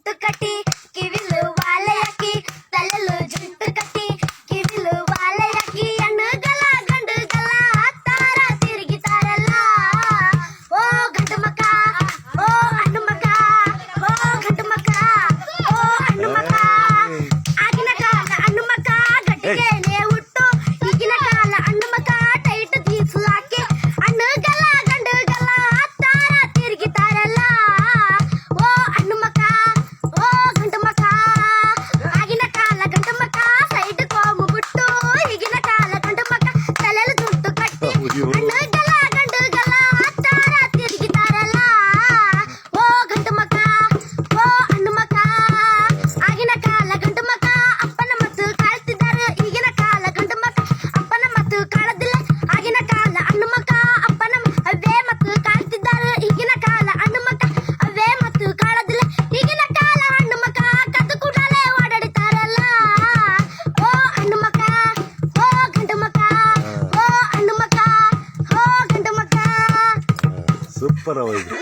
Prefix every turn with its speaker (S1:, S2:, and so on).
S1: ಜುಂಟು ಕಟ್ಟಿ ಕಿವಿಲು ವಾಲೆ ಹಾಕಿ ತಲೆಲು ಜುಂಟು ಕಟ್ಟಿ ಕಿವಿಲು ವಾಲೆ ಹಾಕಿ ಹೆಣ್ಣುಗಲ ಗಂಡುಗಲ ತಾರ ತಿರುಗಿತಾರಲ್ಲ ಓ ಗಂಡು ಮಕ್ಕ ಓ ಹಣ್ಣು ಮಕ್ಕ ಓ ಗಂಡು ಮಕ್ಕ ಓ ಹಣ್ಣು ಮಕ್ಕ ಆಗಿನ ಕಾಲ ಹಣ್ಣು ಮಕ್ಕ ಗಟ್ಟಿಗೆನೆ ಹುಟ್ಟು ಈಗಿನ ಕಾಲ ಹಣ್ಣು ಮಕ್ಕ ಟೈಟ್ ದೀಸು ಹಾಕಿ ಹಣ್ಣುಗಲ ಗಂಡುಗಲ ತಾರ ತಿರುಗಿತಾರಲ್ಲ ಓ ಹಣ್ಣು ಮಕ್ಕ ಓ ಗಂಡು ಮಕ್ಕ ಆಗಿನ ಕಾಲ ಗಂಡು ಮಕ್ಕ ಸೈಡ್ ಕೋಮು ಬಿಟ್ಟು ಈಗಿನ ಕಾಲ ಗಂಡು ಮಕ್ಕ ತಲೆಲು ಜುಟ್ಟು ಕಟ್ಟಿ ಹಣ್ಣುಗಲ ಗಂಡುಗಲ ತಾರ ತಿರುಗಿತಾರಲ್ಲ ಓ ಗಂಡು ಮಕ್ಕ ಓ ಹಣ್ಣು ಮಕ್ಕ ಆಗಿನ ಕಾಲ ಗಂಡು ಮಕ್ಕ ಅಪ್ಪನ ಮತ್ತು ಕಾಳ್ತಿದ್ದಾರೆ ಈಗಿನ ಕಾಲ ಗಂಡು ಮಕ್ಕ ಅಪ್ಪನ ಮತ್ತು ಕಾಳದಿಲ್ಲ ಆಗಿನ ಕಾಲ ಹಣ್ಣು ಮಕ್ಕ ಅಪ್ಪನ ಅವೇ ಮತ್ತು ಕಾಳ್ತಿದ್ದಾರೆ ಈಗಿನ ಕಾಲ ಹಣ್ಣು ಮಕ್ಕ ಅವೇ ಮತ್ತು ಕಾಳದಿಲ್ಲ ಈಗಿನ ಕಾಲ ಹಣ್ಣು ಮಕ್ಕ ಕದ್ದು ಕೂಡಲೇ ಓಡಾಡಿತಾರಲ್ಲ ಓ ಹಣ್ಣು ಮಕ್ಕ ಓ ಗಂಡು ಮಕ್ಕ ಓ ಹಣ್ಣು ಮಕ್ಕ ಓ ಗಂಡು ಮಕ್ಕ
S2: ಸೂಪರ್ ಅವ ಇದು.